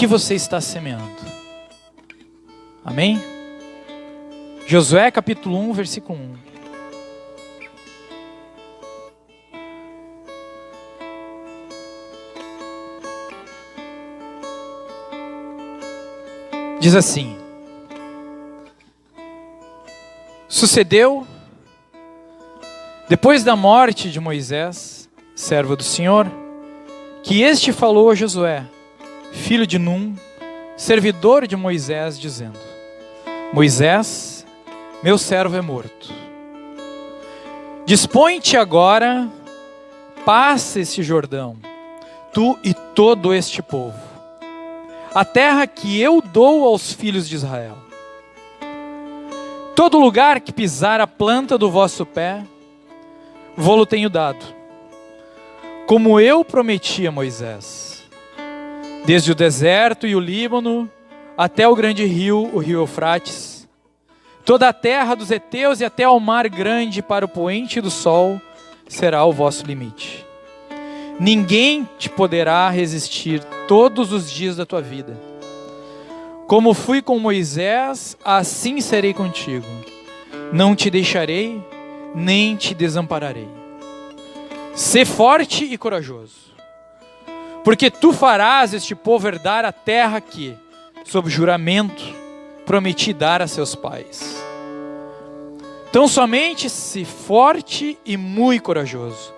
que você está semeando. Amém? Josué capítulo 1, versículo 1. Diz assim: sucedeu, depois da morte de Moisés, servo do Senhor, que este falou a Josué, filho de Num, servidor de Moisés, dizendo: Moisés, meu servo é morto. Dispõe-te agora, passa este Jordão, tu e todo este povo, a terra que eu dou aos filhos de Israel. Todo lugar que pisar a planta do vosso pé, vô-lo tenho dado, como eu prometi a Moisés. Desde o deserto e o Líbano, até o grande rio, o rio Eufrates, toda a terra dos heteus e até ao mar grande para o poente do sol, será o vosso limite. Ninguém te poderá resistir todos os dias da tua vida. Como fui com Moisés, assim serei contigo. Não te deixarei, nem te desampararei. Sê forte e corajoso, porque tu farás este povo herdar a terra que, sob juramento, prometi dar a seus pais. Então somente se forte e muito corajoso,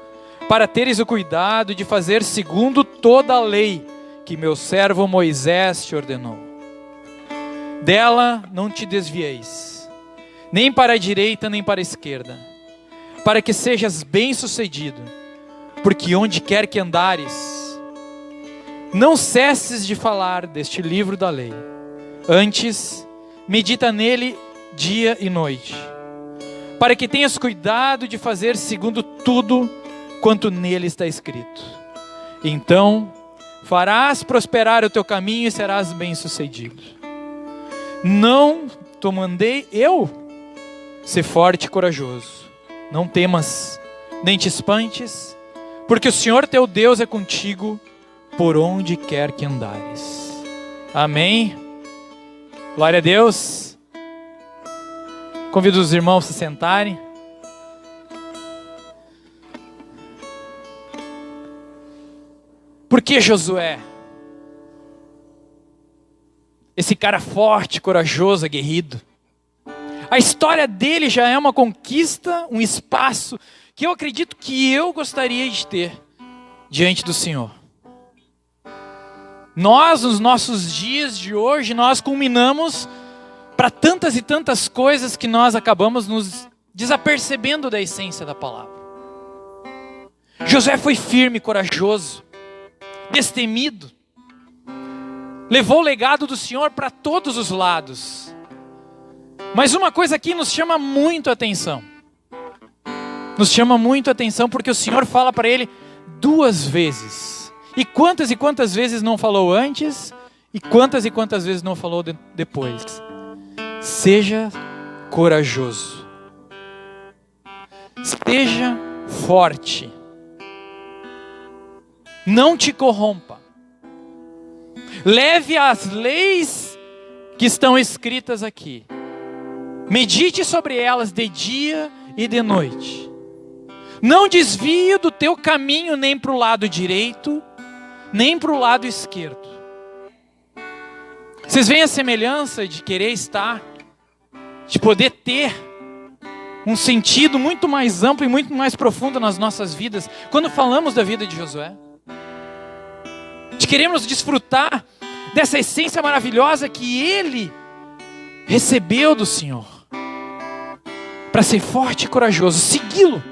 para teres o cuidado de fazer segundo toda a lei que meu servo Moisés te ordenou. Dela não te desvieis, nem para a direita nem para a esquerda, para que sejas bem-sucedido, porque onde quer que andares, não cesses de falar deste livro da lei. Antes, medita nele dia e noite, para que tenhas cuidado de fazer segundo tudo quanto nele está escrito. Então, farás prosperar o teu caminho e serás bem-sucedido. Não te mandei eu? Ser forte e corajoso. Não temas, nem te espantes, porque o Senhor teu Deus é contigo por onde quer que andares. Amém? Glória a Deus. Convido os irmãos a se sentarem. Por que Josué? Esse cara forte, corajoso, aguerrido. A história dele já é uma conquista, um espaço que eu acredito que eu gostaria de ter diante do Senhor. Nós, nos nossos dias de hoje, nós culminamos para tantas e tantas coisas que nós acabamos nos desapercebendo da essência da palavra. Josué foi firme, corajoso, destemido, levou o legado do Senhor para todos os lados. Mas uma coisa aqui nos chama muito a atenção. Nos chama muito a atenção porque o Senhor fala para ele 2 vezes. E quantas vezes não falou antes? E quantas vezes não falou depois? Seja corajoso. Seja forte. Não te corrompa. Leve as leis que estão escritas aqui. Medite sobre elas de dia e de noite. Não desvie do teu caminho nem para o lado direito, nem para o lado esquerdo. Vocês veem a semelhança de querer estar, de poder ter um sentido muito mais amplo e muito mais profundo nas nossas vidas, quando falamos da vida de Josué? De queremos desfrutar dessa essência maravilhosa que ele recebeu do Senhor, para ser forte e corajoso, segui-lo.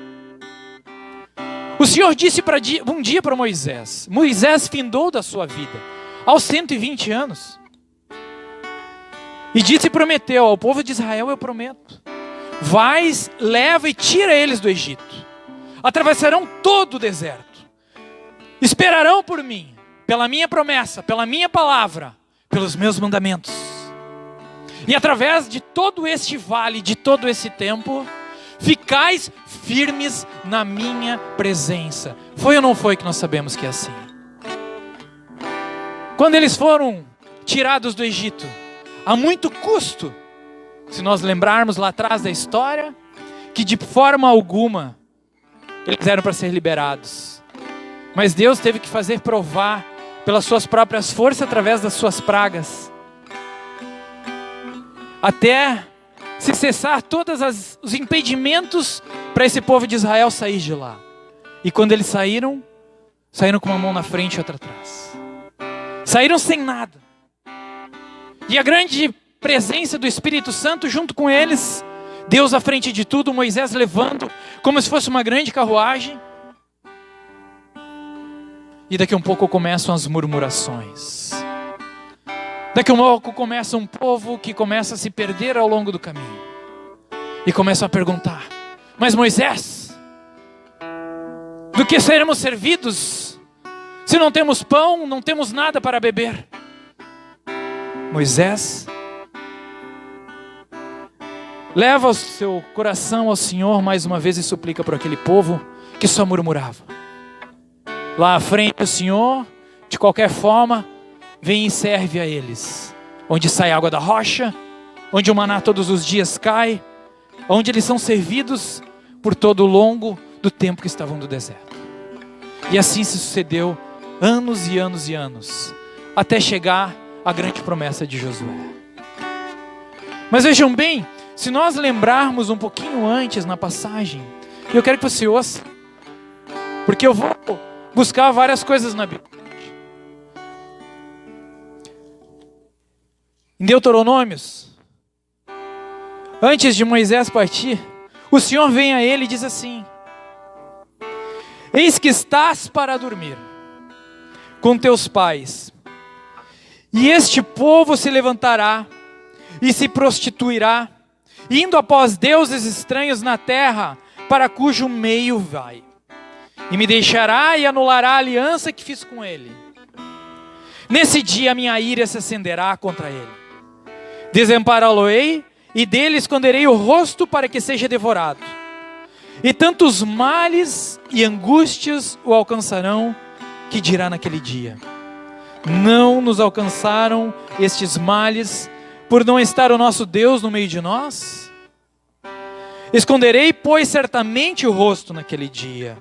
O Senhor disse um dia para Moisés. Moisés findou da sua vida aos 120 anos. E disse e prometeu ao povo de Israel: eu prometo, vais, leva e tira eles do Egito. Atravessarão todo o deserto. Esperarão por mim, pela minha promessa, pela minha palavra, pelos meus mandamentos. E através de todo este vale, de todo esse tempo, ficais firmes na minha presença. Foi ou não foi que nós sabemos que é assim? Quando eles foram tirados do Egito, a muito custo. Se nós lembrarmos lá atrás da história, que de forma alguma eles eram para ser liberados. Mas Deus teve que fazer provar pelas suas próprias forças através das suas pragas, até se cessar todos os impedimentos para esse povo de Israel sair de lá. E quando eles saíram com uma mão na frente e outra atrás. Saíram sem nada. E a grande presença do Espírito Santo junto com eles, Deus à frente de tudo, Moisés levando como se fosse uma grande carruagem. E daqui a um pouco começam as murmurações. Daqui a um pouco começa um povo que começa a se perder ao longo do caminho. E começam a perguntar: mas Moisés, do que seremos servidos se não temos pão, não temos nada para beber? Moisés leva o seu coração ao Senhor mais uma vez e suplica por aquele povo que só murmurava. Lá à frente o Senhor, de qualquer forma, vem e serve a eles. Onde sai água da rocha, onde o maná todos os dias cai, onde eles são servidos por todo o longo do tempo que estavam no deserto. E assim se sucedeu anos e anos e anos, até chegar a grande promessa de Josué. Mas vejam bem, se nós lembrarmos um pouquinho antes na passagem, eu quero que você ouça, porque eu vou buscar várias coisas na Bíblia. Em Deuteronômios, antes de Moisés partir, o Senhor vem a ele e diz assim: eis que estás para dormir com teus pais, e este povo se levantará e se prostituirá, indo após deuses estranhos na terra, para cujo meio vai, e me deixará e anulará a aliança que fiz com ele. Nesse dia a minha ira se acenderá contra ele. Desampará-lo-ei e dele esconderei o rosto para que seja devorado. E tantos males e angústias o alcançarão, que dirá naquele dia: não nos alcançaram estes males por não estar o nosso Deus no meio de nós? Esconderei, pois, certamente o rosto naquele dia,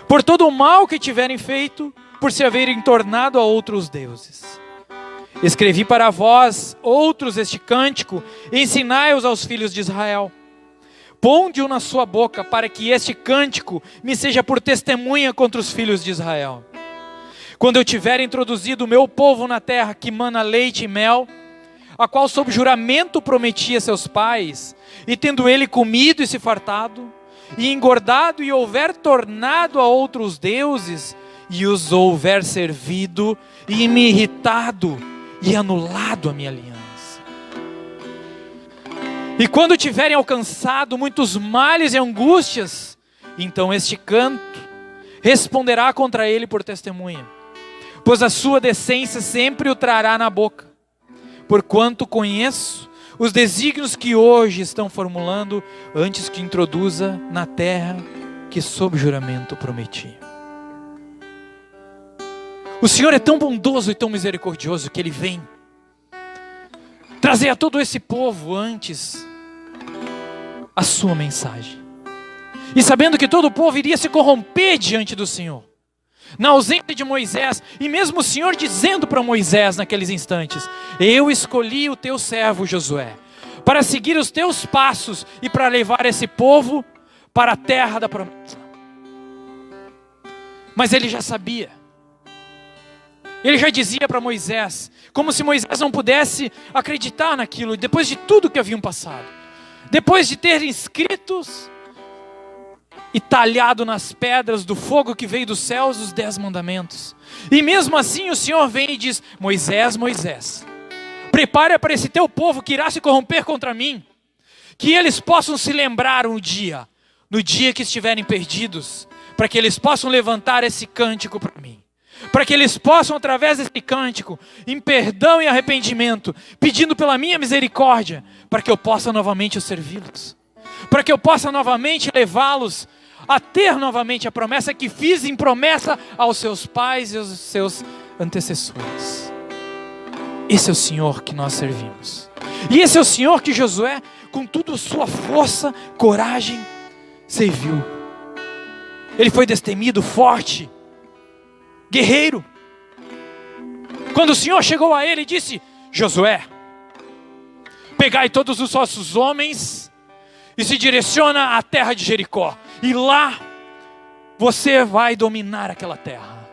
por todo o mal que tiverem feito, por se haverem tornado a outros deuses. Escrevi para vós, outros, este cântico, e ensinai-os aos filhos de Israel. Ponde-o na sua boca, para que este cântico me seja por testemunha contra os filhos de Israel. Quando eu tiver introduzido o meu povo na terra que mana leite e mel, a qual sob juramento prometi a seus pais, e tendo ele comido e se fartado, e engordado e houver tornado a outros deuses, e os houver servido, e me irritado, e anulado a minha aliança. E quando tiverem alcançado muitos males e angústias, então este canto responderá contra ele por testemunha, pois a sua decência sempre o trará na boca, porquanto conheço os desígnios que hoje estão formulando, antes que introduza na terra que sob juramento prometi. O Senhor é tão bondoso e tão misericordioso que Ele vem trazer a todo esse povo antes a sua mensagem. E sabendo que todo o povo iria se corromper diante do Senhor, na ausência de Moisés, e mesmo o Senhor dizendo para Moisés naqueles instantes: eu escolhi o teu servo Josué, para seguir os teus passos e para levar esse povo para a terra da promessa. Mas ele já sabia. Ele já dizia para Moisés, como se Moisés não pudesse acreditar naquilo, depois de tudo que haviam passado. Depois de terem escritos e talhado nas pedras do fogo que veio dos céus os 10 mandamentos. E mesmo assim o Senhor vem e diz: Moisés, Moisés, prepara para esse teu povo que irá se corromper contra mim, que eles possam se lembrar no dia que estiverem perdidos, para que eles possam levantar esse cântico para mim. Para que eles possam, através desse cântico, em perdão e arrependimento, pedindo pela minha misericórdia, para que eu possa novamente servi-los. Para que eu possa novamente levá-los a ter novamente a promessa que fiz em promessa aos seus pais e aos seus antecessores. Esse é o Senhor que nós servimos. E esse é o Senhor que Josué, com toda a sua força, coragem, serviu. Ele foi destemido, forte, guerreiro. Quando o Senhor chegou a ele e disse: Josué, pegai todos os vossos homens e se direciona à terra de Jericó. E lá você vai dominar aquela terra.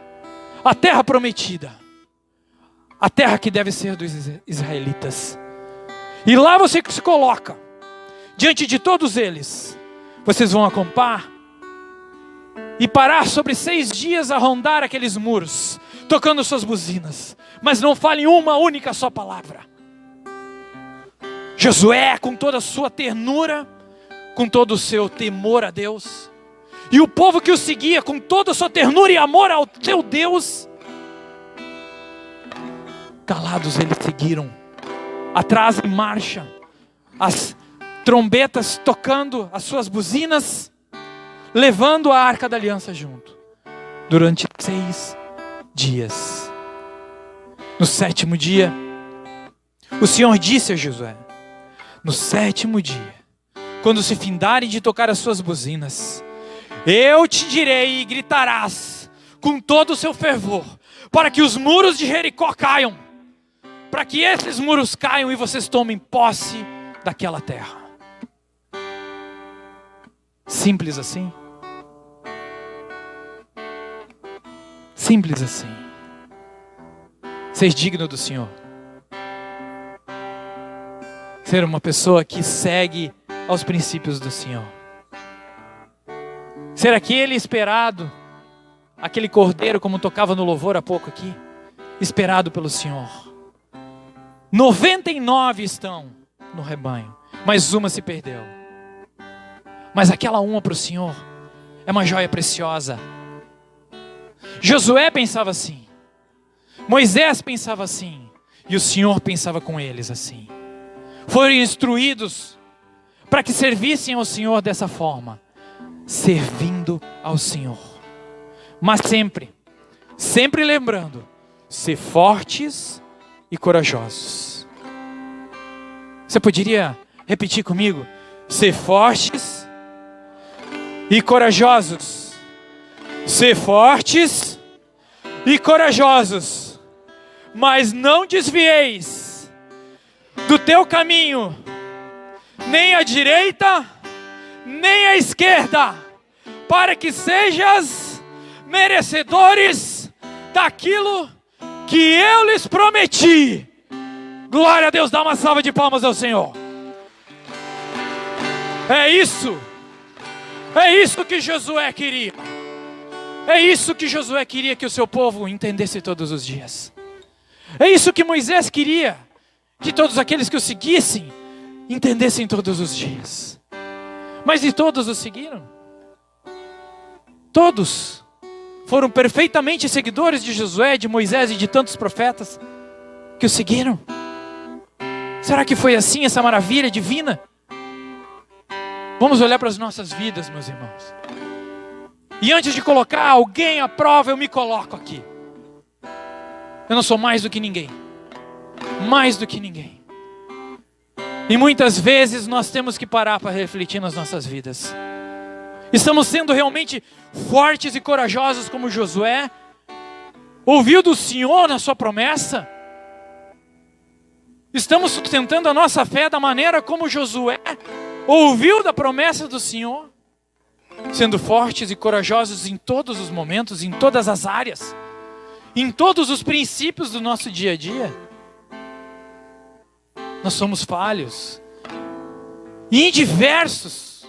A terra prometida. A terra que deve ser dos israelitas. E lá você se coloca diante de todos eles. Vocês vão acampar e parar sobre 6 dias a rondar aqueles muros, tocando suas buzinas. Mas não falem uma única só palavra. Josué, com toda a sua ternura, com todo o seu temor a Deus, e o povo que o seguia com toda a sua ternura e amor ao seu Deus, calados eles seguiram, atrás em marcha, as trombetas tocando as suas buzinas, levando a arca da aliança junto, durante 6 dias. No 7º dia, o Senhor disse a Josué: no 7º dia, quando se findarem de tocar as suas buzinas, eu te direi e gritarás com todo o seu fervor, para que os muros de Jericó caiam, para que esses muros caiam e vocês tomem posse daquela terra. Simples assim. Simples assim. Ser digno do Senhor. Ser uma pessoa que segue aos princípios do Senhor. Ser aquele esperado, aquele cordeiro, como tocava no louvor há pouco aqui, esperado pelo Senhor. 99 estão no rebanho, mas uma se perdeu. Mas aquela uma para o Senhor é uma joia preciosa. Josué pensava assim, Moisés pensava assim, e o Senhor pensava com eles assim. Foram instruídos para que servissem ao Senhor dessa forma, servindo ao Senhor. Mas sempre lembrando, ser fortes e corajosos. Você poderia repetir comigo? Ser fortes e corajosos. Ser fortes e corajosos. Mas não desvieis do teu caminho, nem à direita, nem à esquerda, para que sejas merecedores daquilo que eu lhes prometi. Glória a Deus, dá uma salva de palmas ao Senhor. É isso que Josué queria. É isso que Josué queria que o seu povo entendesse todos os dias. É isso que Moisés queria, que todos aqueles que o seguissem entendessem todos os dias. Mas e todos o seguiram? Todos foram perfeitamente seguidores de Josué, de Moisés e de tantos profetas que o seguiram. Será que foi assim essa maravilha divina? Vamos olhar para as nossas vidas, meus irmãos. E antes de colocar alguém à prova, eu me coloco aqui. Eu não sou mais do que ninguém. Mais do que ninguém. E muitas vezes nós temos que parar para refletir nas nossas vidas. Estamos sendo realmente fortes e corajosos como Josué? Ouviu do Senhor na sua promessa? Estamos sustentando a nossa fé da maneira como Josué ouviu da promessa do Senhor? Sendo fortes e corajosos em todos os momentos, em todas as áreas, em todos os princípios do nosso dia a dia. Nós somos falhos. E em diversos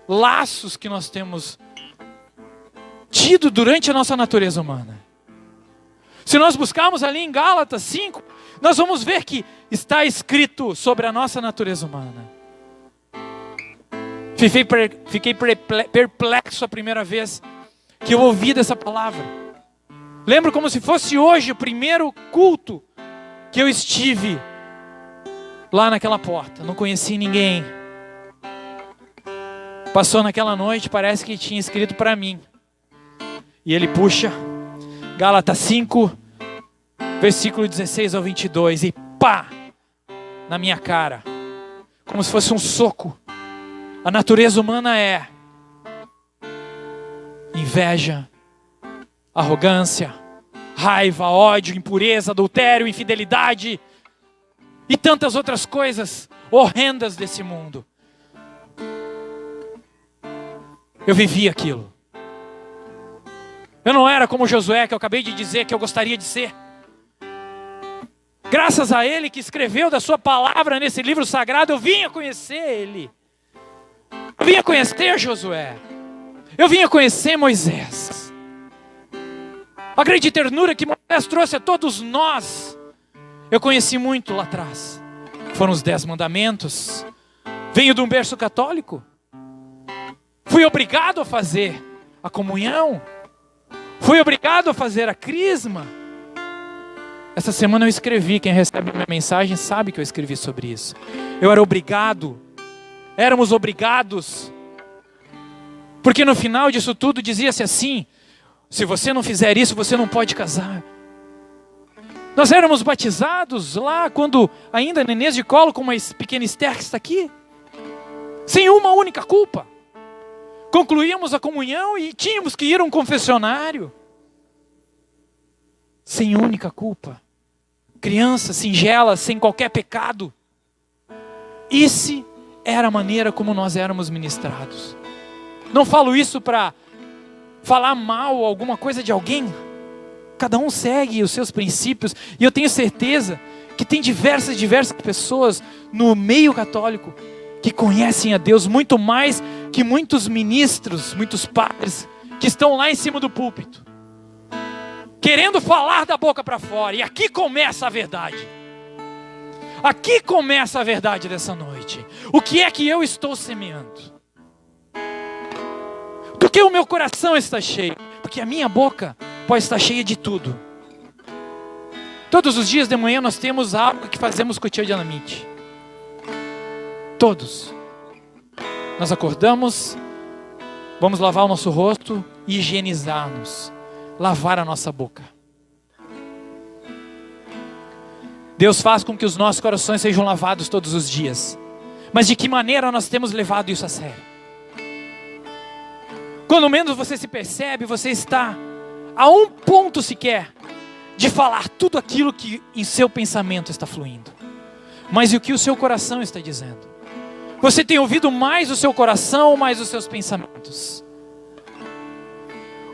laços que nós temos tido durante a nossa natureza humana. Se nós buscarmos ali em Gálatas 5, nós vamos ver que está escrito sobre a nossa natureza humana. Fiquei perplexo a primeira vez que eu ouvi dessa palavra. Lembro como se fosse hoje o primeiro culto que eu estive lá naquela porta. Não conheci ninguém. Passou naquela noite, parece que tinha escrito para mim. E ele puxa, Gálatas 5, Versículo 16 ao 22. E pá! Na minha cara. Como se fosse um soco. A natureza humana é inveja, arrogância, raiva, ódio, impureza, adultério, infidelidade e tantas outras coisas horrendas desse mundo. Eu vivi aquilo. Eu não era como Josué, que eu acabei de dizer que eu gostaria de ser. Graças a ele que escreveu da sua palavra nesse livro sagrado, eu vinha conhecer ele. Eu vinha conhecer Josué. Eu vinha conhecer Moisés. A grande ternura que Moisés trouxe a todos nós, eu conheci muito lá atrás. Foram os 10 mandamentos. Venho de um berço católico. Fui obrigado a fazer a comunhão. Fui obrigado a fazer a crisma. Essa semana eu escrevi, quem recebe minha mensagem sabe que eu escrevi sobre isso. Eu era obrigado, éramos obrigados, porque no final disso tudo dizia-se assim: se você não fizer isso, você não pode casar. Nós éramos batizados lá, quando ainda nenês de colo, como a pequena Esther que está aqui, sem uma única culpa. Concluíamos a comunhão e tínhamos que ir a um confessionário. Sem única culpa. Criança, singela, sem qualquer pecado. Essa era a maneira como nós éramos ministrados. Não falo isso para falar mal alguma coisa de alguém. Cada um segue os seus princípios. E eu tenho certeza que tem diversas pessoas no meio católico que conhecem a Deus muito mais que muitos ministros, muitos padres que estão lá em cima do púlpito, querendo falar da boca para fora. E aqui começa a verdade. Aqui começa a verdade dessa noite. O que é que eu estou semeando? Do que o meu coração está cheio? Porque a minha boca pode estar cheia de tudo. Todos os dias de manhã nós temos algo que fazemos cotidianamente. Todos. Nós acordamos, vamos lavar o nosso rosto e higienizar-nos. Lavar a nossa boca. Deus faz com que os nossos corações sejam lavados todos os dias. Mas de que maneira nós temos levado isso a sério? Quando menos você se percebe, você está a um ponto sequer de falar tudo aquilo que em seu pensamento está fluindo. Mas e o que o seu coração está dizendo? Você tem ouvido mais o seu coração ou mais os seus pensamentos?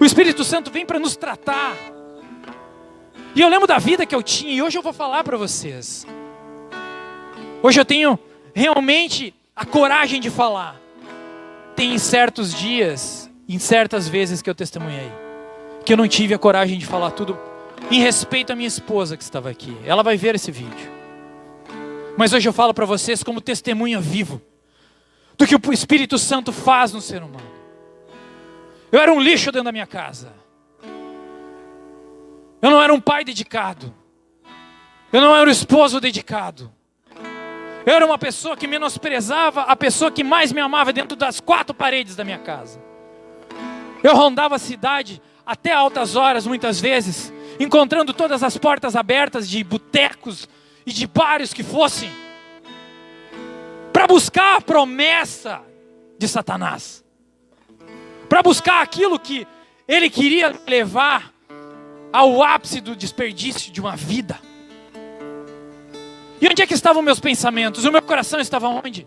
O Espírito Santo vem para nos tratar. E eu lembro da vida que eu tinha, e hoje eu vou falar para vocês. Hoje eu tenho realmente a coragem de falar. Tem certos dias, em certas vezes que eu testemunhei, que eu não tive a coragem de falar tudo, em respeito à minha esposa que estava aqui. Ela vai ver esse vídeo. Mas hoje eu falo para vocês como testemunha vivo do que o Espírito Santo faz no ser humano. Eu era um lixo dentro da minha casa. Eu não era um pai dedicado. Eu não era um esposo dedicado. Eu era uma pessoa que menosprezava a pessoa que mais me amava dentro das 4 paredes da minha casa. Eu rondava a cidade até altas horas, muitas vezes, encontrando todas as portas abertas de botecos e de bares que fossem, para buscar a promessa de Satanás. Para buscar aquilo que ele queria levar ao ápice do desperdício de uma vida. E onde é que estavam meus pensamentos? O meu coração estava onde?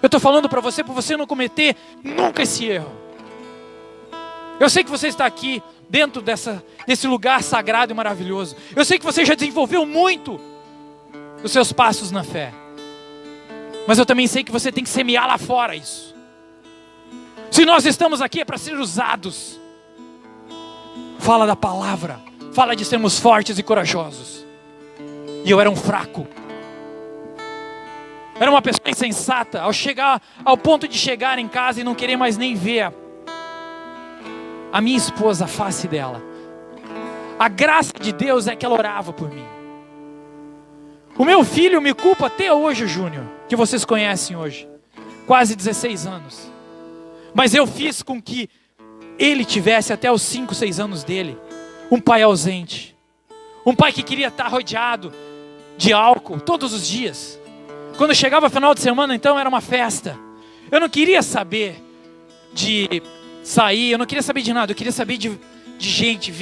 Eu estou falando para você não cometer nunca esse erro. Eu sei que você está aqui dentro desse lugar sagrado e maravilhoso. Eu sei que você já desenvolveu muito os seus passos na fé. Mas eu também sei que você tem que semear lá fora isso. Se nós estamos aqui é para ser usados. Fala da palavra. Fala de sermos fortes e corajosos. E eu era um fraco. Era uma pessoa insensata. Ao ponto de chegar em casa e não querer mais nem ver a minha esposa, a face dela. A graça de Deus é que ela orava por mim. O meu filho me culpa até hoje, o Júnior, que vocês conhecem hoje. Quase 16 anos. Mas eu fiz com que ele tivesse até os 5, 6 anos dele um pai ausente. Um pai que queria estar rodeado de álcool todos os dias. Quando chegava final de semana, então, era uma festa. Eu não queria saber de sair, eu não queria saber de nada. Eu queria saber de gente,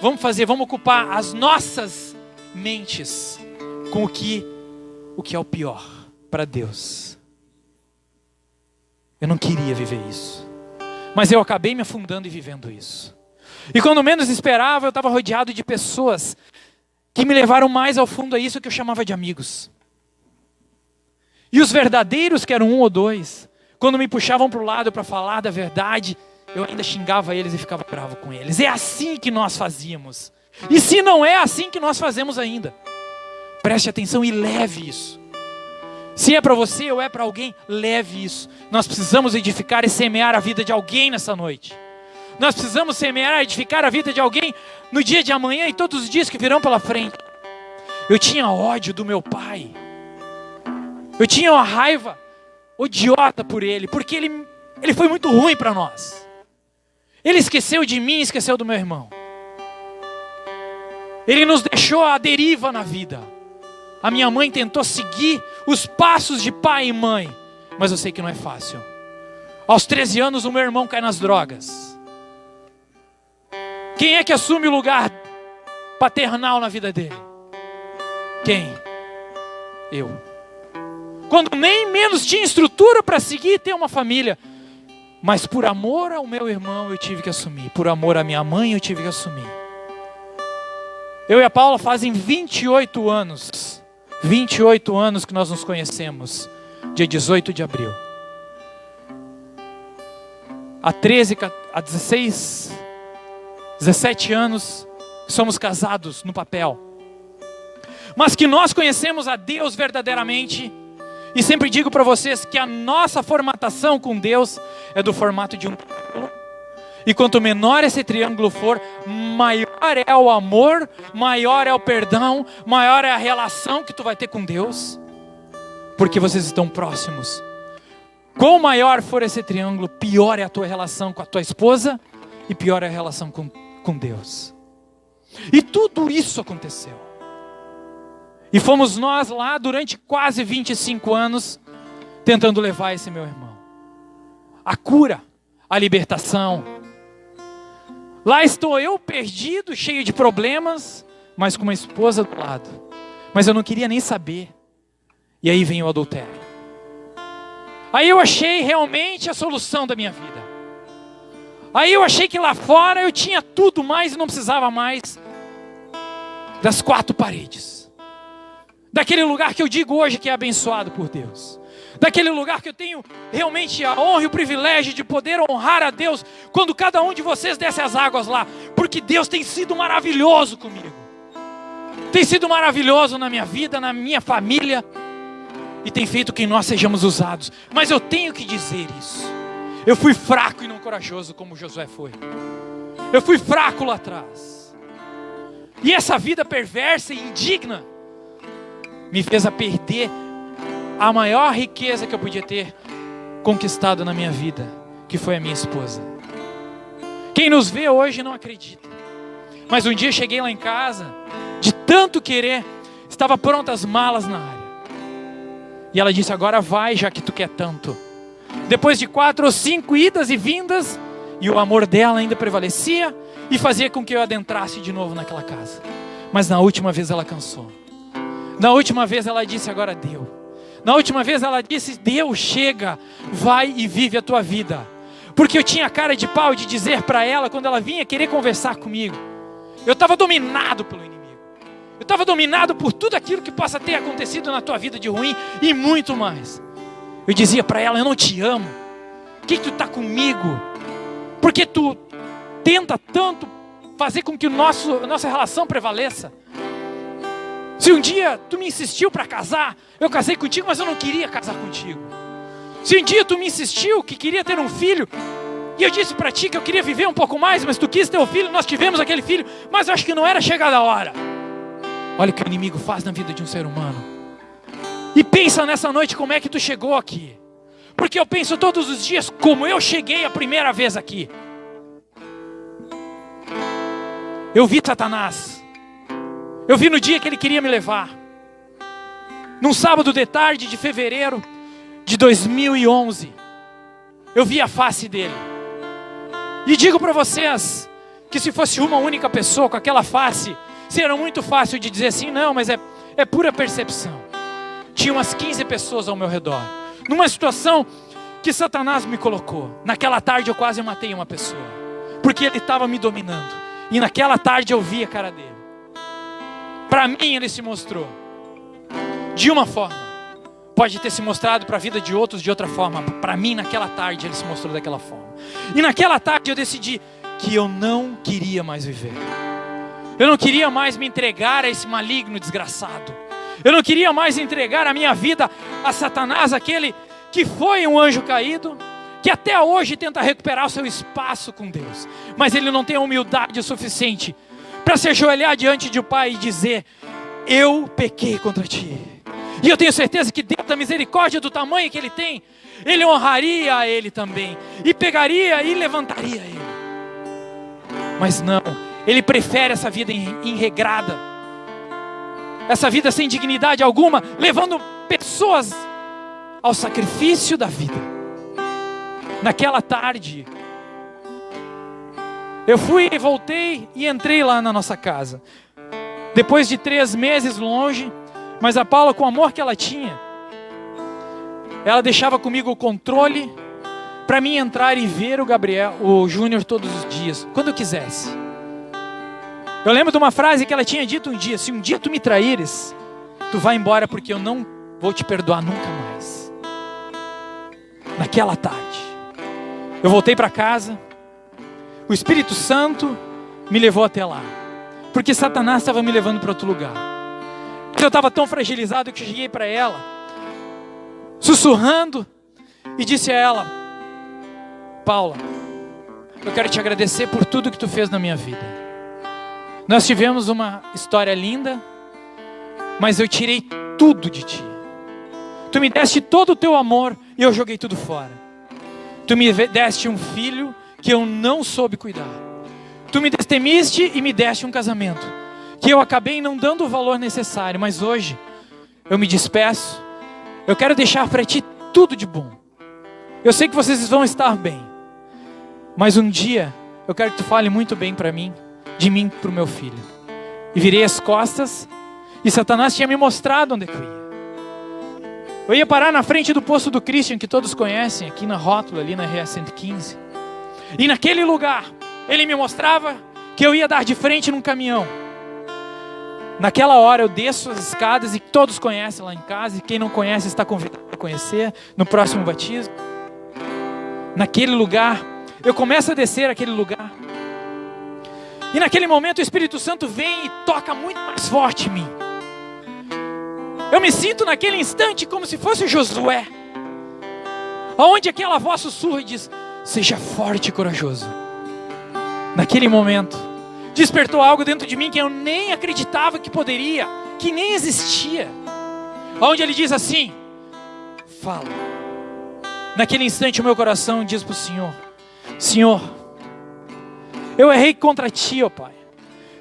vamos fazer, vamos ocupar as nossas mentes com o que é o pior para Deus. Eu não queria viver isso. Mas eu acabei me afundando e vivendo isso. E quando menos esperava, eu estava rodeado de pessoas que me levaram mais ao fundo a isso que eu chamava de amigos. E os verdadeiros, que eram um ou dois, quando me puxavam para o lado para falar da verdade, eu ainda xingava eles e ficava bravo com eles. É assim que nós fazíamos. E se não é assim que nós fazemos ainda, preste atenção e leve isso. Se é para você ou é para alguém, leve isso. Nós precisamos edificar e semear a vida de alguém nessa noite. Nós precisamos semear e edificar a vida de alguém no dia de amanhã e todos os dias que virão pela frente. Eu tinha ódio do meu pai. Eu tinha uma raiva odiota por ele, porque ele foi muito ruim para nós. Ele esqueceu de mim, esqueceu do meu irmão. Ele nos deixou à deriva na vida. A minha mãe tentou seguir os passos de pai e mãe, mas eu sei que não é fácil. Aos 13 anos o meu irmão cai nas drogas. Quem é que assume o lugar paternal na vida dele? Quem? Eu. Quando nem menos tinha estrutura para seguir e ter uma família. Mas por amor ao meu irmão eu tive que assumir. Por amor à minha mãe eu tive que assumir. Eu e a Paula fazem 28 anos. 28 anos que nós nos conhecemos. Dia 18 de abril. Há 17 anos somos casados no papel. Mas que nós conhecemos a Deus verdadeiramente. E sempre digo para vocês que a nossa formatação com Deus é do formato de um triângulo. E quanto menor esse triângulo for, maior é o amor, maior é o perdão, maior é a relação que tu vai ter com Deus. Porque vocês estão próximos. Quanto maior for esse triângulo, pior é a tua relação com a tua esposa e pior é a relação com Deus. E tudo isso aconteceu. E fomos nós lá durante quase 25 anos tentando levar esse meu irmão. A cura, a libertação. Lá estou eu perdido, cheio de problemas, mas com uma esposa do lado. Mas eu não queria nem saber. E aí vem o adultério. Aí eu achei realmente a solução da minha vida. Aí eu achei que lá fora eu tinha tudo mais e não precisava mais das 4 paredes. Daquele lugar que eu digo hoje que é abençoado por Deus. Daquele lugar que eu tenho realmente a honra e o privilégio de poder honrar a Deus quando cada um de vocês desce as águas lá. Porque Deus tem sido maravilhoso comigo. Tem sido maravilhoso na minha vida, na minha família. E tem feito que nós sejamos usados. Mas eu tenho que dizer isso. Eu fui fraco e não corajoso como Josué foi. Eu fui fraco lá atrás. E essa vida perversa e indigna me fez a perder a maior riqueza que eu podia ter conquistado na minha vida, que foi a minha esposa. Quem nos vê hoje não acredita. Mas um dia cheguei lá em casa, de tanto querer, estava prontas as malas na área. E ela disse, agora vai, já que tu quer tanto. Depois de 4 ou 5 idas e vindas, e o amor dela ainda prevalecia, e fazia com que eu adentrasse de novo naquela casa. Mas na última vez ela cansou. Na última vez ela disse, agora deu. Na última vez ela disse, Deus, chega, vai e vive a tua vida. Porque eu tinha cara de pau de dizer para ela, quando ela vinha querer conversar comigo, eu estava dominado pelo inimigo. Eu estava dominado por tudo aquilo que possa ter acontecido na tua vida de ruim e muito mais. Eu dizia para ela, eu não te amo. Por que tu está comigo? Porque tu tenta tanto fazer com que a nossa relação prevaleça. Se um dia tu me insistiu para casar, eu casei contigo, mas eu não queria casar contigo. Se um dia tu me insistiu que queria ter um filho, e eu disse para ti que eu queria viver um pouco mais, mas tu quis ter um filho, nós tivemos aquele filho, mas eu acho que não era chegada a hora. Olha o que o inimigo faz na vida de um ser humano. E pensa nessa noite como é que tu chegou aqui. Porque eu penso todos os dias como eu cheguei a primeira vez aqui. Eu vi Satanás. Eu vi no dia que ele queria me levar. Num sábado de tarde de fevereiro de 2011. Eu vi a face dele. E digo para vocês que se fosse uma única pessoa com aquela face, seria muito fácil de dizer assim, não, mas é pura percepção. Tinha umas 15 pessoas ao meu redor. Numa situação que Satanás me colocou. Naquela tarde eu quase matei uma pessoa. Porque ele estava me dominando. E naquela tarde eu vi a cara dele. Para mim ele se mostrou de uma forma. Pode ter se mostrado para a vida de outros de outra forma. Para mim naquela tarde ele se mostrou daquela forma. E naquela tarde eu decidi que eu não queria mais viver. Eu não queria mais me entregar a esse maligno desgraçado. Eu não queria mais entregar a minha vida a Satanás, aquele que foi um anjo caído, que até hoje tenta recuperar o seu espaço com Deus. Mas ele não tem a humildade suficiente para se ajoelhar diante de um pai e dizer, eu pequei contra ti. E eu tenho certeza que Deus, da misericórdia do tamanho que ele tem, ele honraria a ele também. E pegaria e levantaria ele. Mas não, ele prefere essa vida enregrada. Essa vida sem dignidade alguma, levando pessoas ao sacrifício da vida. Naquela tarde, eu fui, voltei e entrei lá na nossa casa. Depois de 3 meses longe, mas a Paula, com o amor que ela tinha, ela deixava comigo o controle para mim entrar e ver o Júnior todos os dias, quando eu quisesse. Eu lembro de uma frase que ela tinha dito um dia, se um dia tu me traíres, tu vai embora porque eu não vou te perdoar nunca mais. Naquela tarde, eu voltei para casa, o Espírito Santo me levou até lá, porque Satanás estava me levando para outro lugar. Eu estava tão fragilizado que eu cheguei para ela, sussurrando, e disse a ela, Paula, eu quero te agradecer por tudo que tu fez na minha vida. Nós tivemos uma história linda, mas eu tirei tudo de ti. Tu me deste todo o teu amor e eu joguei tudo fora. Tu me deste um filho que eu não soube cuidar. Tu me destemiste e me deste um casamento que eu acabei não dando o valor necessário, mas hoje eu me despeço. Eu quero deixar para ti tudo de bom. Eu sei que vocês vão estar bem, mas um dia eu quero que tu fale muito bem para mim, de mim para o meu filho. E virei as costas e Satanás tinha me mostrado onde é que eu ia. Eu ia parar na frente do posto do Christian, que todos conhecem, aqui na rótula, ali na RS 115. E naquele lugar, ele me mostrava que eu ia dar de frente num caminhão. Naquela hora eu desço as escadas e todos conhecem lá em casa. E quem não conhece está convidado a conhecer no próximo batismo. Naquele lugar, eu começo a descer aquele lugar. E naquele momento o Espírito Santo vem e toca muito mais forte em mim. Eu me sinto naquele instante como se fosse Josué, onde aquela voz sussurra e diz, seja forte e corajoso. Naquele momento, despertou algo dentro de mim que eu nem acreditava que poderia, que nem existia. Onde ele diz assim, fala. Naquele instante o meu coração diz para o Senhor, Senhor, eu errei contra ti, ó Pai.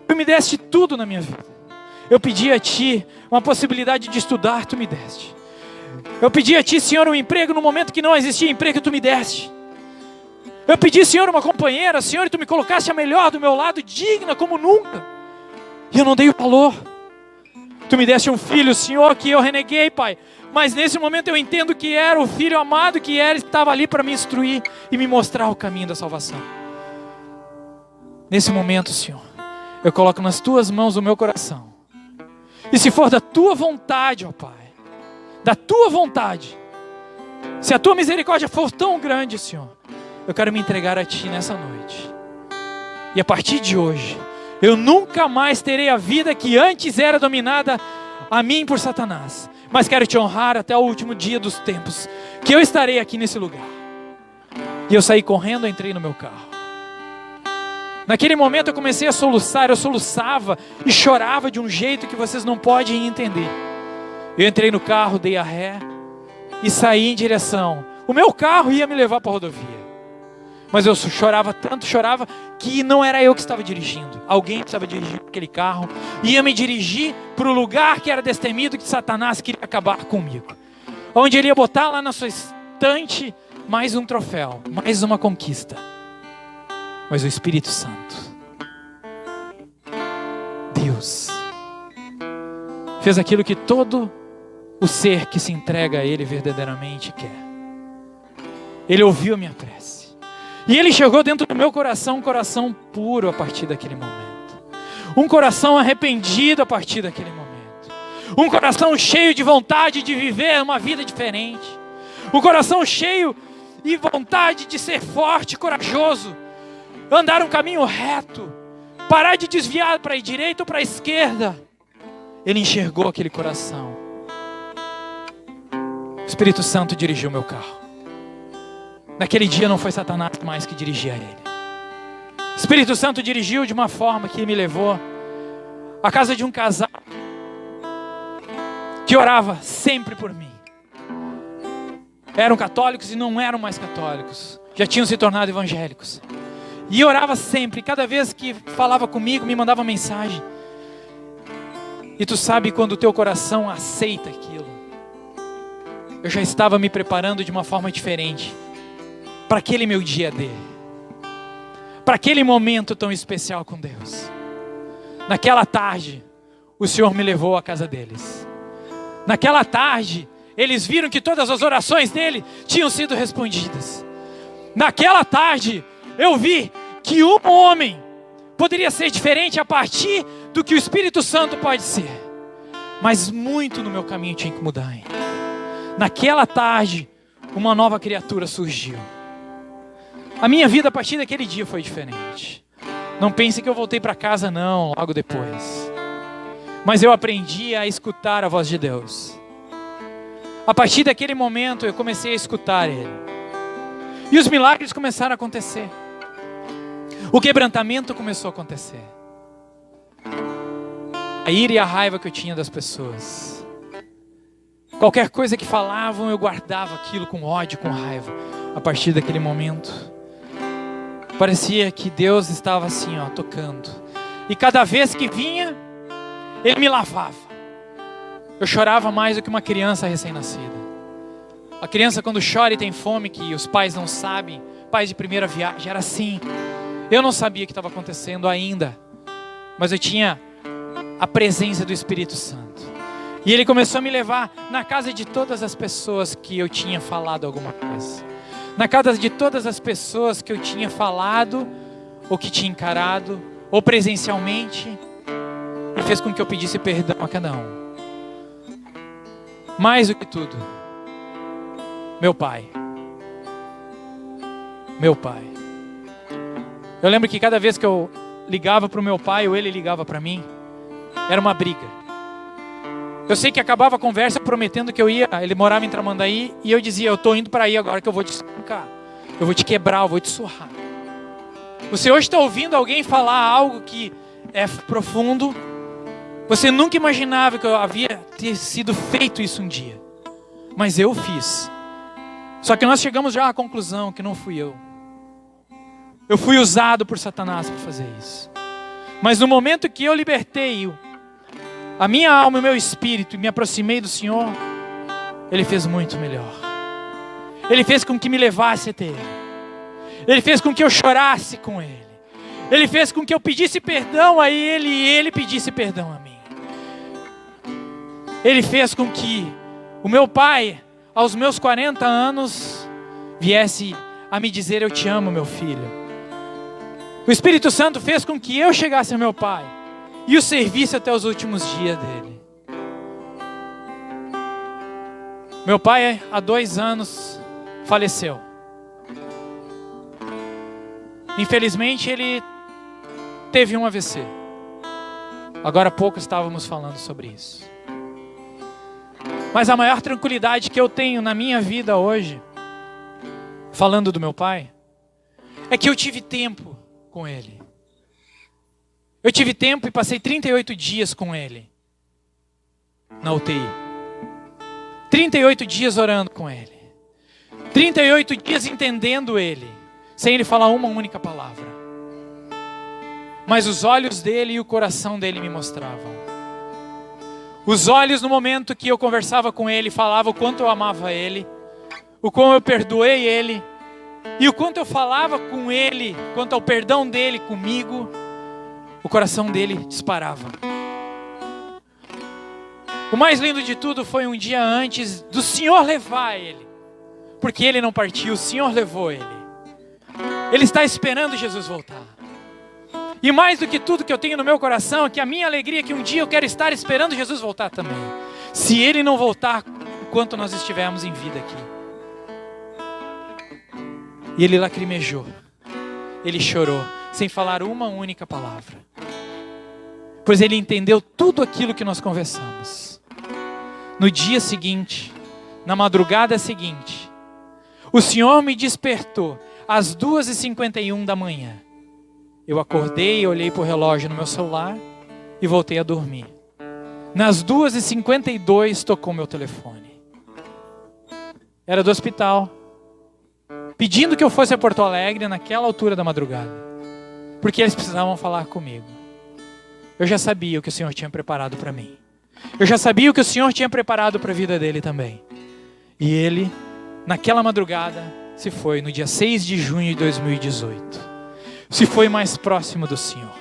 Tu me deste tudo na minha vida. Eu pedi a ti uma possibilidade de estudar, tu me deste. Eu pedi a ti, Senhor, um emprego no momento que não existia emprego, tu me deste. Eu pedi, Senhor, uma companheira, Senhor, e tu me colocaste a melhor do meu lado, digna como nunca. E eu não dei o valor. Tu me deste um filho, Senhor, que eu reneguei, Pai. Mas nesse momento eu entendo que era o filho amado que era, estava ali para me instruir e me mostrar o caminho da salvação. Nesse momento, Senhor, eu coloco nas tuas mãos o meu coração. E se for da tua vontade, ó Pai, da tua vontade, se a tua misericórdia for tão grande, Senhor, eu quero me entregar a ti nessa noite. E a partir de hoje, eu nunca mais terei a vida que antes era dominada a mim por Satanás. Mas quero te honrar até o último dia dos tempos, que eu estarei aqui nesse lugar. E eu saí correndo, entrei no meu carro. Naquele momento eu comecei a soluçar, eu soluçava e chorava de um jeito que vocês não podem entender. Eu entrei no carro, dei a ré e saí em direção. O meu carro ia me levar para a rodovia. Mas eu chorava tanto, chorava, que não era eu que estava dirigindo. Alguém estava dirigindo aquele carro. Ia me dirigir para o lugar que era destemido, que Satanás queria acabar comigo. Onde ele ia botar lá na sua estante mais um troféu, mais uma conquista. Mas o Espírito Santo, Deus, fez aquilo que todo o ser que se entrega a Ele verdadeiramente quer. Ele ouviu a minha prece. E Ele chegou dentro do meu coração, um coração puro a partir daquele momento. Um coração arrependido a partir daquele momento. Um coração cheio de vontade de viver uma vida diferente. Um coração cheio de vontade de ser forte, corajoso. Andar um caminho reto. Parar de desviar para a direita ou para a esquerda. Ele enxergou aquele coração. O Espírito Santo dirigiu meu carro. Naquele dia não foi Satanás mais que dirigia ele. O Espírito Santo dirigiu de uma forma que me levou à casa de um casal que orava sempre por mim. Eram católicos e não eram mais católicos. Já tinham se tornado evangélicos. E orava sempre, cada vez que falava comigo, me mandava mensagem. E tu sabe quando o teu coração aceita aquilo. Eu já estava me preparando de uma forma diferente para aquele meu dia D, para aquele momento tão especial com Deus. Naquela tarde, o Senhor me levou à casa deles. Naquela tarde, eles viram que todas as orações dele tinham sido respondidas. Naquela tarde, eu vi que um homem poderia ser diferente a partir do que o Espírito Santo pode ser. Mas muito no meu caminho tinha que mudar ainda. Naquela tarde, uma nova criatura surgiu. A minha vida a partir daquele dia foi diferente. Não pense que eu voltei para casa não, logo depois. Mas eu aprendi a escutar a voz de Deus. A partir daquele momento eu comecei a escutar Ele. E os milagres começaram a acontecer. O quebrantamento começou a acontecer. A ira e a raiva que eu tinha das pessoas. Qualquer coisa que falavam eu guardava aquilo com ódio, com raiva. A partir daquele momento parecia que Deus estava assim, tocando. E cada vez que vinha, Ele me lavava. Eu chorava mais do que uma criança recém-nascida. A criança quando chora e tem fome, que os pais não sabem, pais de primeira viagem, era assim. Eu não sabia o que estava acontecendo ainda, mas eu tinha a presença do Espírito Santo. E Ele começou a me levar na casa de todas as pessoas que eu tinha falado alguma coisa. Na casa de todas as pessoas que eu tinha falado, ou que tinha encarado, ou presencialmente, e fez com que eu pedisse perdão a cada um. Mais do que tudo, meu pai. Meu pai. Eu lembro que cada vez que eu ligava para o meu pai, ou ele ligava para mim, era uma briga. Eu sei que acabava a conversa prometendo que eu ia, ele morava em Tramandaí, e eu dizia, eu estou indo para aí agora que eu vou te espancar. Eu vou te quebrar, eu vou te surrar. Você hoje está ouvindo alguém falar algo que é profundo. Você nunca imaginava que eu havia ter sido feito isso um dia. Mas eu fiz. Só que nós chegamos já à conclusão que não fui eu. Eu fui usado por Satanás para fazer isso. Mas no momento que eu libertei a minha alma e o meu espírito e me aproximei do Senhor, Ele fez muito melhor. Ele fez com que me levasse até Ele. Ele fez com que eu chorasse com Ele. Ele fez com que eu pedisse perdão a Ele e Ele pedisse perdão a mim. Ele fez com que o meu pai, aos meus 40 anos, viesse a me dizer, eu te amo, meu filho. O Espírito Santo fez com que eu chegasse ao meu pai e o servisse até os últimos dias dele. Meu pai, há 2 anos, faleceu. Infelizmente, ele teve um AVC. Agora há pouco estávamos falando sobre isso. Mas a maior tranquilidade que eu tenho na minha vida hoje, falando do meu pai, é que eu tive tempo com ele. Eu tive tempo e passei 38 dias com ele na UTI. 38 dias orando com ele. 38 dias entendendo ele. sem ele falar uma única palavra. Mas os olhos dele e o coração dele me mostravam. Os olhos no momento que eu conversava com ele, falava o quanto eu amava ele, o quanto eu perdoei ele, e o quanto eu falava com ele, quanto ao perdão dele comigo, o coração dele disparava. O mais lindo de tudo foi um dia antes do Senhor levar ele, porque ele não partiu, o Senhor levou ele. Ele está esperando Jesus voltar. E mais do que tudo que eu tenho no meu coração, é que a minha alegria é que um dia eu quero estar esperando Jesus voltar também. Se ele não voltar, enquanto nós estivermos em vida aqui. E ele lacrimejou. Ele chorou, sem falar uma única palavra. Pois ele entendeu tudo aquilo que nós conversamos. No dia seguinte, na madrugada seguinte, o Senhor me despertou às 2h51 da manhã. Eu acordei, olhei para o relógio no meu celular e voltei a dormir. Nas 2h52 tocou meu telefone. Era do hospital, pedindo que eu fosse a Porto Alegre naquela altura da madrugada, porque eles precisavam falar comigo. Eu já sabia o que o Senhor tinha preparado para mim. Eu já sabia o que o Senhor tinha preparado para a vida dele também. E ele, naquela madrugada, se foi no dia 6 de junho de 2018. Se foi mais próximo do Senhor.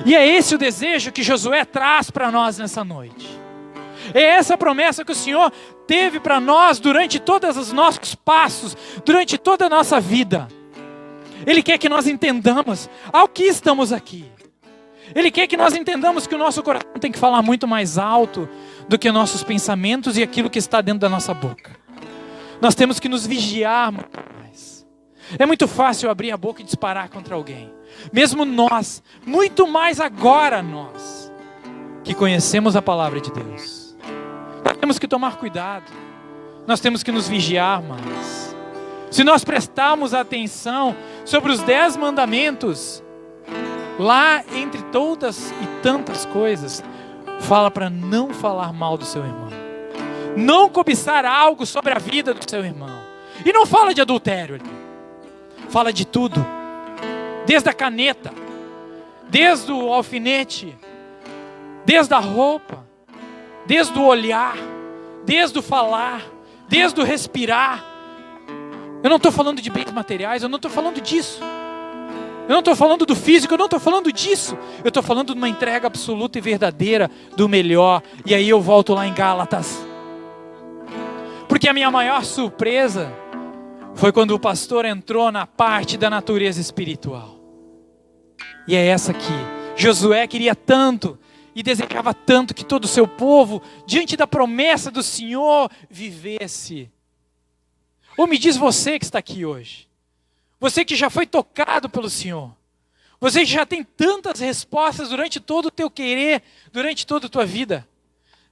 E é esse o desejo que Josué traz para nós nessa noite. É essa promessa que o Senhor teve para nós durante todos os nossos passos, durante toda a nossa vida. Ele quer que nós entendamos ao que estamos aqui. Ele quer que nós entendamos que o nosso coração tem que falar muito mais alto do que nossos pensamentos e aquilo que está dentro da nossa boca. Nós temos que nos vigiar muito mais. É muito fácil abrir a boca e disparar contra alguém. Mesmo nós, muito mais agora nós, que conhecemos a palavra de Deus. Nós temos que tomar cuidado. Nós temos que nos vigiar mais. Se nós prestarmos atenção sobre os 10 mandamentos, lá entre todas e tantas coisas, fala para não falar mal do seu irmão. Não cobiçar algo sobre a vida do seu irmão. E não fala de adultério ali. Fala de tudo. Desde a caneta, desde o alfinete, desde a roupa, desde o olhar, desde o falar, desde o respirar. Eu não estou falando de bens materiais, eu não estou falando disso. Eu não estou falando do físico, eu não estou falando disso. Eu estou falando de uma entrega absoluta e verdadeira do melhor. E aí eu volto lá em Gálatas. Porque a minha maior surpresa foi quando o pastor entrou na parte da natureza espiritual. E é essa aqui. Josué queria tanto e desejava tanto que todo o seu povo, diante da promessa do Senhor, vivesse. Ou me diz você que está aqui hoje. Você que já foi tocado pelo Senhor. Você que já tem tantas respostas durante todo o teu querer, durante toda a tua vida.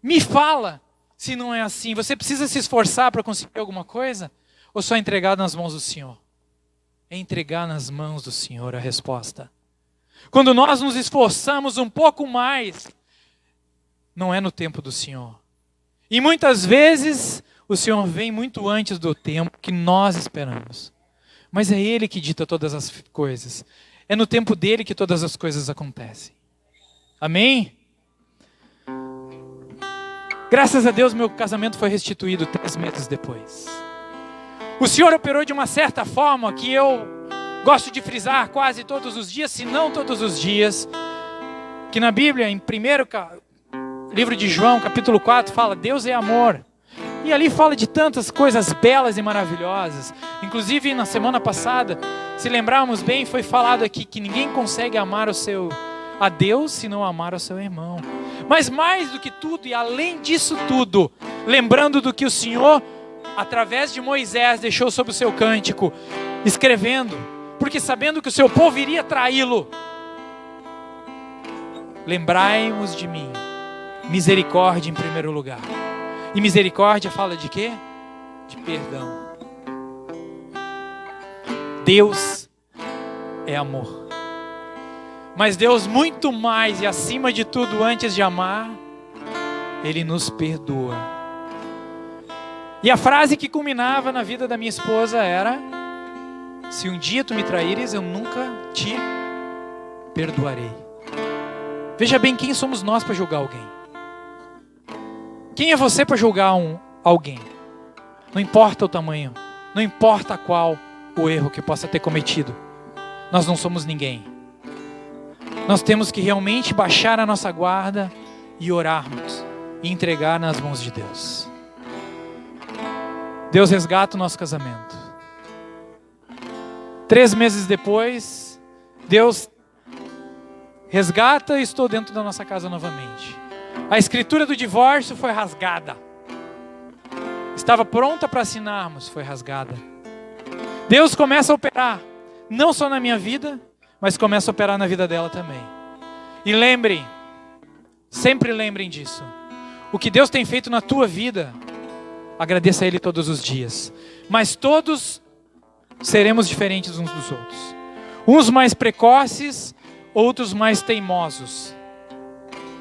Me fala se não é assim. Você precisa se esforçar para conseguir alguma coisa? Ou só entregar nas mãos do Senhor? É entregar nas mãos do Senhor a resposta. Quando nós nos esforçamos um pouco mais, não é no tempo do Senhor. E muitas vezes o Senhor vem muito antes do tempo que nós esperamos. Mas é Ele que dita todas as coisas. É no tempo dEle que todas as coisas acontecem. Amém? Graças a Deus meu casamento foi restituído 3 meses depois. O Senhor operou de uma certa forma que eu gosto de frisar quase todos os dias, se não todos os dias, que na Bíblia, em primeiro livro de João, capítulo 4, fala: Deus é amor. E ali fala de tantas coisas belas e maravilhosas. Inclusive na semana passada, se lembrarmos bem, foi falado aqui que ninguém consegue amar a Deus se não amar o seu irmão. Mas mais do que tudo e além disso tudo, lembrando do que o Senhor, através de Moisés, deixou sobre o seu cântico, escrevendo, porque sabendo que o seu povo iria traí-lo. Lembrai-vos de mim, misericórdia em primeiro lugar. E misericórdia fala de quê? De perdão. Deus é amor. Mas Deus muito mais e acima de tudo, antes de amar, Ele nos perdoa. E a frase que culminava na vida da minha esposa era: se um dia tu me traíres, eu nunca te perdoarei. Veja bem, quem somos nós para julgar alguém? Quem é você para julgar alguém? Não importa o tamanho, não importa qual o erro que possa ter cometido. Nós não somos ninguém. Nós temos que realmente baixar a nossa guarda e orarmos e entregar nas mãos de Deus. Deus resgata o nosso casamento. 3 meses depois, Deus resgata e estou dentro da nossa casa novamente. A escritura do divórcio foi rasgada. Estava pronta para assinarmos, foi rasgada. Deus começa a operar, não só na minha vida, mas começa a operar na vida dela também. E lembrem, sempre lembrem disso. O que Deus tem feito na tua vida, agradeça a Ele todos os dias. Mas todos seremos diferentes uns dos outros. Uns mais precoces, outros mais teimosos.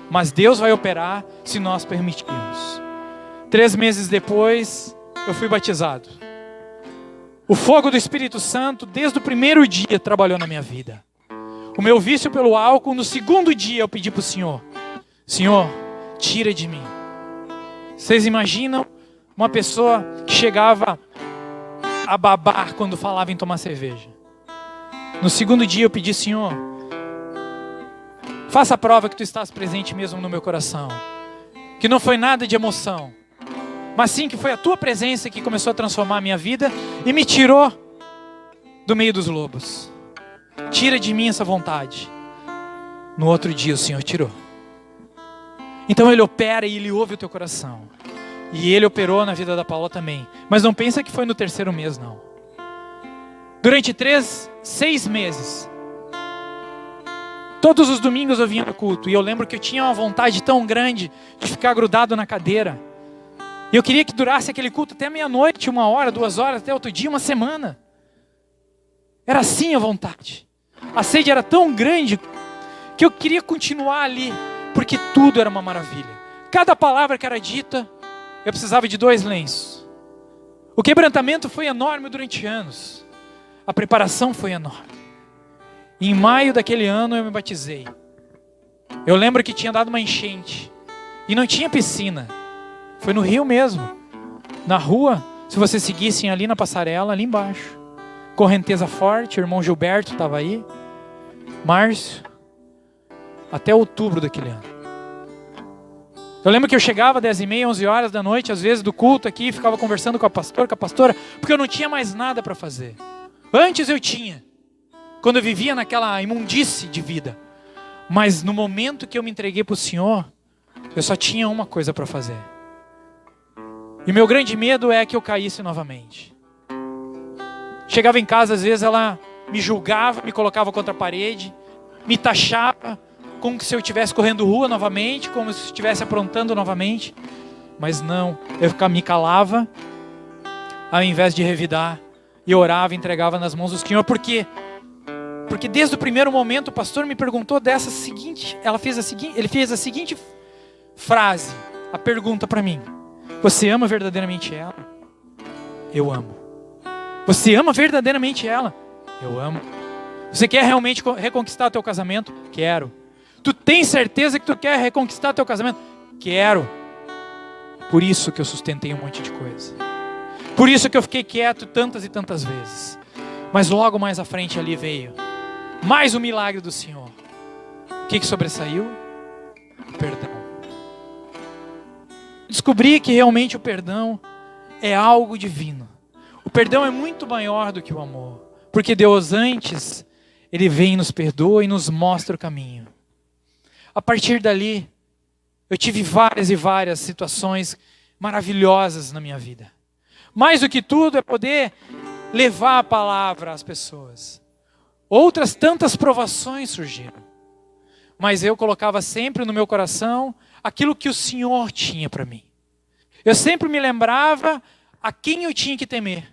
Mas Deus vai operar se nós permitirmos. 3 meses depois, eu fui batizado. O fogo do Espírito Santo, desde o primeiro dia, trabalhou na minha vida. O meu vício pelo álcool, no segundo dia, eu pedi para o Senhor: Senhor, tira de mim. Vocês imaginam uma pessoa que chegava a babar quando falava em tomar cerveja? No segundo dia eu pedi: Senhor, faça a prova que tu estás presente mesmo no meu coração. Que não foi nada de emoção, mas sim que foi a tua presença que começou a transformar a minha vida e me tirou do meio dos lobos. Tira de mim essa vontade. No outro dia o Senhor tirou. Então Ele opera e Ele ouve o teu coração. E Ele operou na vida da Paula também. Mas não pensa que foi no 3º mês, não. Durante 6 meses, todos os domingos eu vinha no culto. E eu lembro que eu tinha uma vontade tão grande de ficar grudado na cadeira. E eu queria que durasse aquele culto até meia-noite, 1 hora, 2 horas, até outro dia, 1 semana. Era assim a vontade. A sede era tão grande que eu queria continuar ali, porque tudo era uma maravilha. Cada palavra que era dita, eu precisava de 2 lenços. O quebrantamento foi enorme durante anos. A preparação foi enorme. E em maio daquele ano eu me batizei. Eu lembro que tinha dado uma enchente. E não tinha piscina. Foi no rio mesmo. Na rua, se vocês seguissem ali na passarela, ali embaixo. Correnteza forte, o irmão Gilberto estava aí. Márcio. Até outubro daquele ano. Eu lembro que eu chegava às 10h30, 11 horas da noite, às vezes do culto aqui, ficava conversando com a pastora, porque eu não tinha mais nada para fazer. Antes eu tinha, quando eu vivia naquela imundície de vida. Mas no momento que eu me entreguei para o Senhor, eu só tinha uma coisa para fazer. E meu grande medo é que eu caísse novamente. Chegava em casa, às vezes ela me julgava, me colocava contra a parede, me taxava, como se eu estivesse correndo rua novamente, como se eu estivesse aprontando novamente. Mas não, eu me calava, ao invés de revidar, e orava e entregava nas mãos do Senhor. Por quê? Porque desde o primeiro momento o pastor me perguntou ele fez a seguinte frase, a pergunta para mim: você ama verdadeiramente ela? Eu amo. Você ama verdadeiramente ela? Eu amo. Você quer realmente reconquistar o teu casamento? Quero. Tu tem certeza que tu quer reconquistar teu casamento? Quero. Por isso que eu sustentei um monte de coisa. Por isso que eu fiquei quieto tantas e tantas vezes. Mas logo mais à frente ali veio mais um milagre do Senhor. O que sobressaiu? O perdão. Descobri que realmente o perdão é algo divino. O perdão é muito maior do que o amor. Porque Deus antes, Ele vem e nos perdoa e nos mostra o caminho. A partir dali, eu tive várias e várias situações maravilhosas na minha vida. Mais do que tudo é poder levar a palavra às pessoas. Outras tantas provações surgiram. Mas eu colocava sempre no meu coração aquilo que o Senhor tinha para mim. Eu sempre me lembrava a quem eu tinha que temer.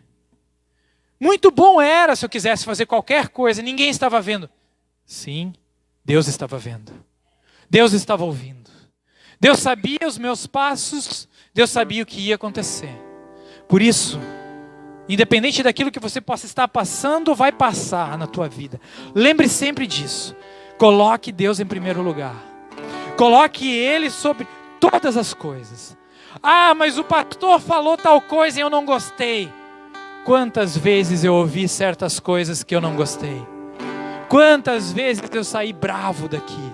Muito bom era se eu quisesse fazer qualquer coisa, ninguém estava vendo. Sim, Deus estava vendo. Deus estava ouvindo. Deus sabia os meus passos, Deus sabia o que ia acontecer. Por isso, Independente daquilo que você possa estar passando, vai passar na tua vida. Lembre sempre disso. Coloque Deus em primeiro lugar. Coloque Ele sobre todas as coisas. Ah, mas o pastor falou tal coisa e eu não gostei. Quantas vezes eu ouvi certas coisas que eu não gostei? Quantas vezes eu saí bravo daqui?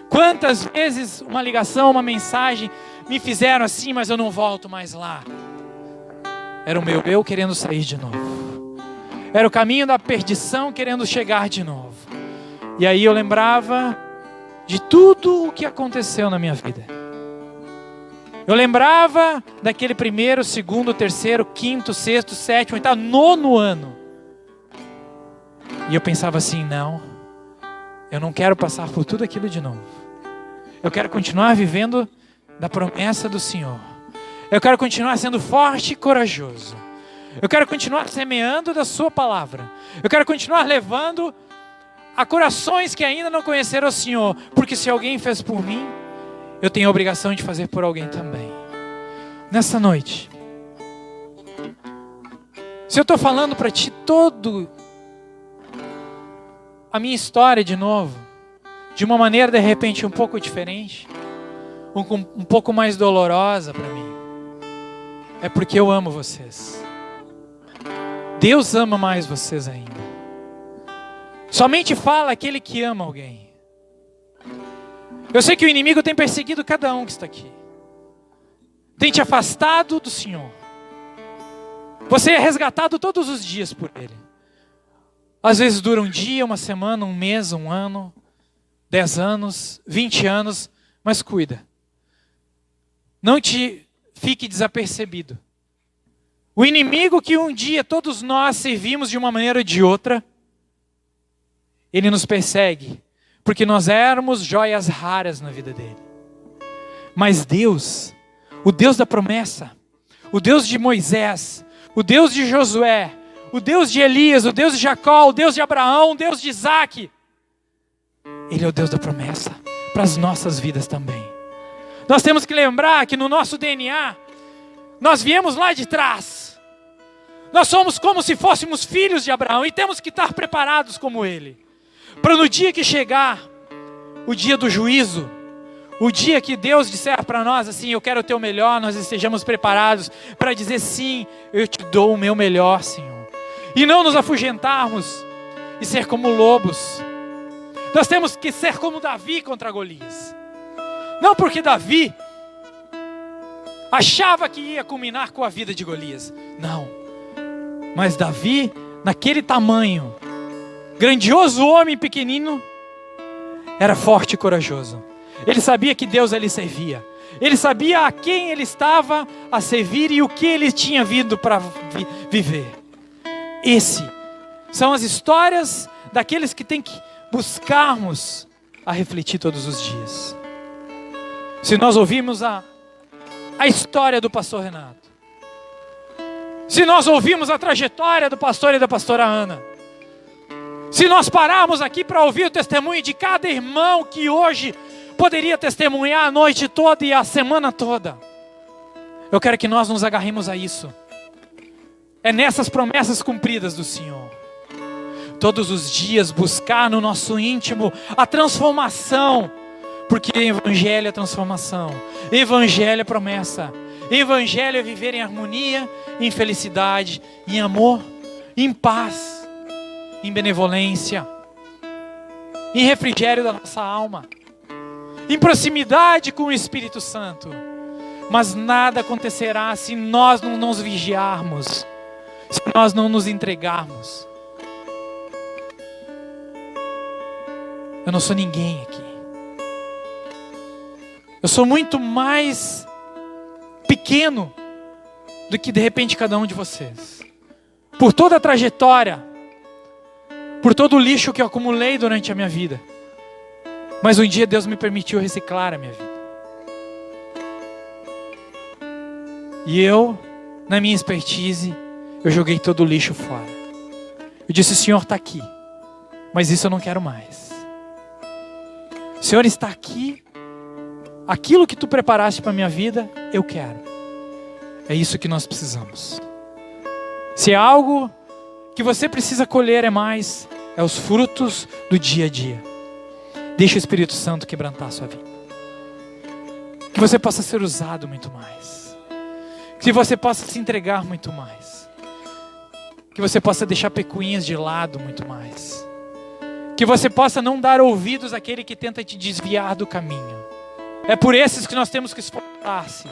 Quantas vezes uma ligação, uma mensagem me fizeram assim, mas eu não volto mais lá? Era o meu eu querendo sair de novo. Era o caminho da perdição querendo chegar de novo. E aí eu lembrava de tudo o que aconteceu na minha vida. Eu lembrava daquele primeiro, segundo, terceiro, quinto, sexto, sétimo, oitavo, nono ano. E eu pensava assim, não, eu não quero passar por tudo aquilo de novo. Eu quero continuar vivendo da promessa do Senhor. Eu quero continuar sendo forte e corajoso. Eu quero continuar semeando da sua palavra. Eu quero continuar levando a corações que ainda não conheceram o Senhor. Porque se alguém fez por mim, eu tenho a obrigação de fazer por alguém também. Nessa noite, se eu estou falando para ti todo a minha história de novo, de uma maneira de repente um pouco diferente, um pouco mais dolorosa para mim, é porque eu amo vocês. Deus ama mais vocês ainda. Somente fala aquele que ama alguém. Eu sei que o inimigo tem perseguido cada um que está aqui. Tem te afastado do Senhor. Você é resgatado todos os dias por Ele. Às vezes dura um dia, uma semana, um mês, um ano, 10 anos, 20 anos, mas cuida. Não te fique desapercebido. O inimigo que um dia todos nós servimos de uma maneira ou de outra, ele nos persegue, porque nós éramos joias raras na vida dele. Mas Deus, o Deus da promessa, o Deus de Moisés, o Deus de Josué, o Deus de Elias, o Deus de Jacó, o Deus de Abraão, o Deus de Isaac, Ele é o Deus da promessa para as nossas vidas também. Nós temos que lembrar que no nosso DNA, nós viemos lá de trás. Nós somos como se fôssemos filhos de Abraão e temos que estar preparados como ele. Para no dia que chegar, o dia do juízo, o dia que Deus disser para nós assim, eu quero o teu melhor, nós estejamos preparados para dizer sim, eu te dou o meu melhor, Senhor. E não nos afugentarmos e ser como lobos. Nós temos que ser como Davi contra Golias. Não porque Davi achava que ia culminar com a vida de Golias. Não. Mas Davi, naquele tamanho, grandioso homem pequenino, era forte e corajoso. Ele sabia que Deus ele servia. Ele sabia a quem ele estava a servir e o que ele tinha vindo para viver. Esse são as histórias daqueles que tem que buscarmos a refletir todos os dias. Se nós ouvirmos a história do pastor Renato, se nós ouvirmos a trajetória do pastor e da pastora Ana, se nós pararmos aqui para ouvir o testemunho de cada irmão que hoje poderia testemunhar a noite toda e a semana toda, eu quero que nós nos agarremos a isso. É nessas promessas cumpridas do Senhor. Todos os dias buscar no nosso íntimo a transformação, porque Evangelho é transformação, Evangelho é promessa, Evangelho é viver em harmonia, em felicidade, em amor, em paz, em benevolência, em refrigério da nossa alma, em proximidade com o Espírito Santo. Mas nada acontecerá se nós não nos vigiarmos, se nós não nos entregarmos. Eu não sou ninguém aqui. Eu sou muito mais pequeno do que de repente cada um de vocês. Por toda a trajetória, por todo o lixo que eu acumulei durante a minha vida. Mas um dia Deus me permitiu reciclar a minha vida. E eu, na minha expertise, eu joguei todo o lixo fora. Eu disse, o Senhor está aqui, mas isso eu não quero mais. O Senhor está aqui, aquilo que tu preparaste para a minha vida, eu quero. É isso que nós precisamos. Se é algo que você precisa colher é os frutos do dia a dia. Deixa o Espírito Santo quebrantar a sua vida. Que você possa ser usado muito mais. Que você possa se entregar muito mais. Que você possa deixar pecuinhas de lado muito mais. Que você possa não dar ouvidos àquele que tenta te desviar do caminho. É por esses que nós temos que esforçar-se.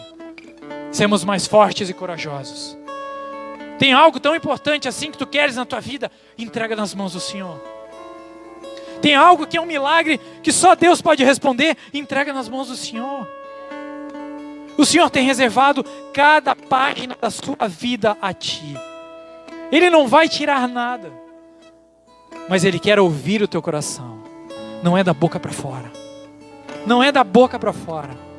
Sermos mais fortes e corajosos. Tem algo tão importante assim que tu queres na tua vida? Entrega nas mãos do Senhor. Tem algo que é um milagre que só Deus pode responder? Entrega nas mãos do Senhor. O Senhor tem reservado cada página da sua vida a ti. Ele não vai tirar nada. Mas Ele quer ouvir o teu coração. Não é da boca para fora. Não é da boca para fora.